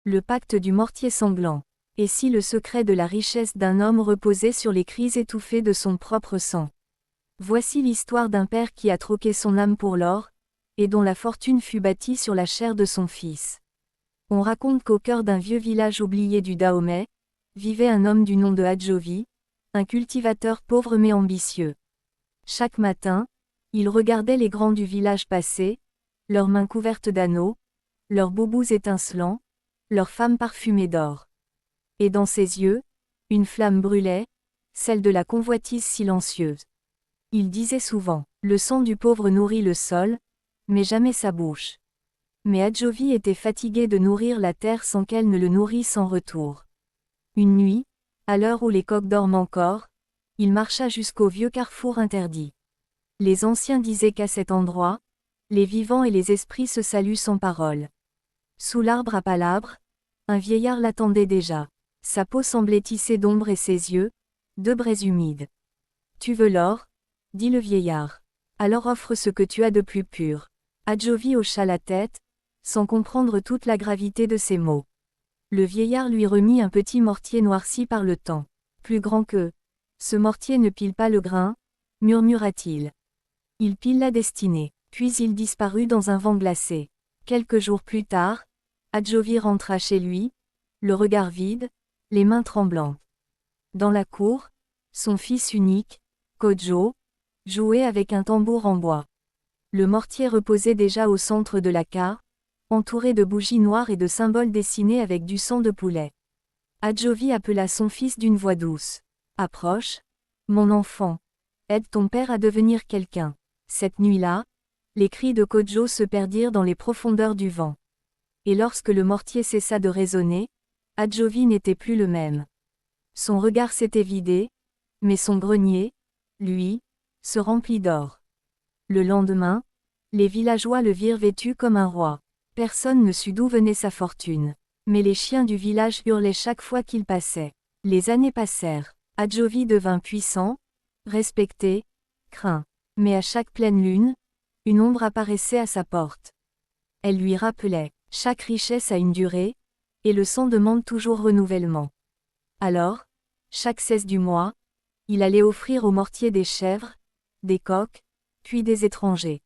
Le pacte du mortier sanglant. Et si le secret de la richesse d'un homme reposait sur les cris étouffés de son propre sang? Voici l'histoire d'un père qui a troqué son âme pour l'or, et dont la fortune fut bâtie sur la chair de son fils. On raconte qu'au cœur d'un vieux village oublié du Dahomey, vivait un homme du nom de Hadjovi, un cultivateur pauvre mais ambitieux. Chaque matin, il regardait les grands du village passer, leurs mains couvertes d'anneaux, leurs boubous étincelants, leurs femmes parfumées d'or. Et dans ses yeux, une flamme brûlait, celle de la convoitise silencieuse. Il disait souvent, le sang du pauvre nourrit le sol, mais jamais sa bouche. Mais Hadjovi était fatigué de nourrir la terre sans qu'elle ne le nourrisse en retour. Une nuit, à l'heure où les coqs dorment encore, il marcha jusqu'au vieux carrefour interdit. Les anciens disaient qu'à cet endroit, les vivants et les esprits se saluent sans parole. Sous l'arbre à palabres, un vieillard l'attendait déjà. Sa peau semblait tissée d'ombre et ses yeux, deux braises humides. Tu veux l'or? Dit le vieillard. Alors offre ce que tu as de plus pur. Hadjovi hocha la tête, sans comprendre toute la gravité de ces mots. Le vieillard lui remit un petit mortier noirci par le temps. Plus grand que ce mortier ne pile pas le grain, murmura-t-il. Il pile la destinée. Puis il disparut dans un vent glacé. Quelques jours plus tard, Hadjovi rentra chez lui, le regard vide, les mains tremblantes. Dans la cour, son fils unique, Kodjo, jouait avec un tambour en bois. Le mortier reposait déjà au centre de la cave, entouré de bougies noires et de symboles dessinés avec du sang de poulet. Hadjovi appela son fils d'une voix douce. « Approche, mon enfant. Aide ton père à devenir quelqu'un. » Cette nuit-là, les cris de Kodjo se perdirent dans les profondeurs du vent. Et lorsque le mortier cessa de résonner, Hadjovi n'était plus le même. Son regard s'était vidé, mais son grenier, lui, se remplit d'or. Le lendemain, les villageois le virent vêtu comme un roi. Personne ne sut d'où venait sa fortune. Mais les chiens du village hurlaient chaque fois qu'il passait. Les années passèrent. Hadjovi devint puissant, respecté, craint. Mais à chaque pleine lune, une ombre apparaissait à sa porte. Elle lui rappelait, chaque richesse a une durée, et le sang demande toujours renouvellement. Alors, chaque 16 du mois, il allait offrir au mortier des chèvres, des coqs, puis des étrangers.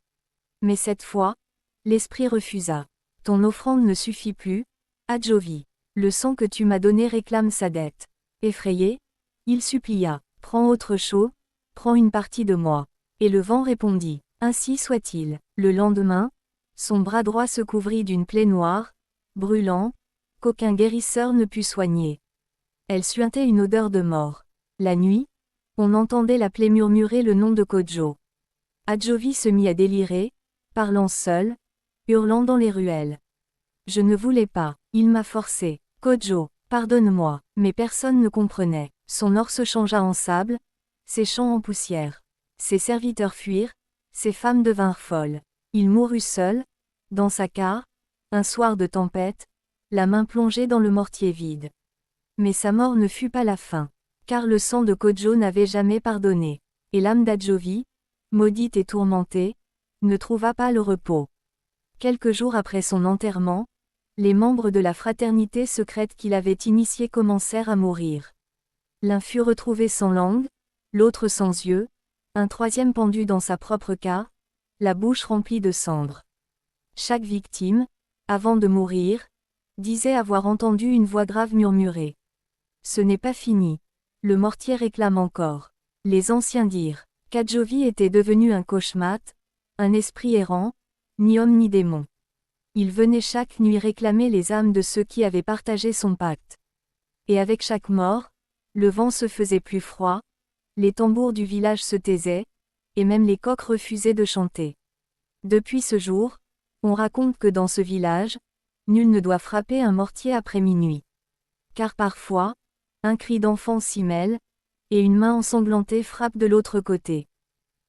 Mais cette fois, l'esprit refusa. Ton offrande ne suffit plus, Hadjovi. Le sang que tu m'as donné réclame sa dette. Effrayé, il supplia, prends autre chose, prends une partie de moi. Et le vent répondit, ainsi soit-il. Le lendemain, son bras droit se couvrit d'une plaie noire, brûlante, qu'aucun guérisseur ne put soigner. Elle suintait une odeur de mort. La nuit, on entendait la plaie murmurer le nom de Kodjo. Hadjovi se mit à délirer, parlant seul, hurlant dans les ruelles. Je ne voulais pas, il m'a forcé. Kodjo, pardonne-moi. Mais personne ne comprenait. Son or se changea en sable, ses champs en poussière. Ses serviteurs fuirent, ses femmes devinrent folles. Il mourut seul, dans sa cave, un soir de tempête, la main plongée dans le mortier vide. Mais sa mort ne fut pas la fin, car le sang de Kodjo n'avait jamais pardonné. Et l'âme d'Hadjovi, maudite et tourmentée, ne trouva pas le repos. Quelques jours après son enterrement, les membres de la fraternité secrète qu'il avait initiée commencèrent à mourir. L'un fut retrouvé sans langue, l'autre sans yeux, un troisième pendu dans sa propre cave, la bouche remplie de cendres. Chaque victime, avant de mourir, disait avoir entendu une voix grave murmurer. Ce n'est pas fini. Le mortier réclame encore. Les anciens dirent qu'Hadjovi était devenu un cauchemar, un esprit errant, ni homme ni démon. Il venait chaque nuit réclamer les âmes de ceux qui avaient partagé son pacte. Et avec chaque mort, le vent se faisait plus froid, les tambours du village se taisaient, et même les coqs refusaient de chanter. Depuis ce jour, on raconte que dans ce village, nul ne doit frapper un mortier après minuit. Car parfois, un cri d'enfant s'y mêle, et une main ensanglantée frappe de l'autre côté.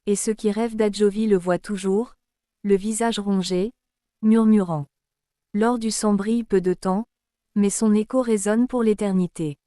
Et ceux qui rêvent d'Hadjovi le voient toujours, le visage rongé, murmurant. L'or du sang brille peu de temps, mais son écho résonne pour l'éternité.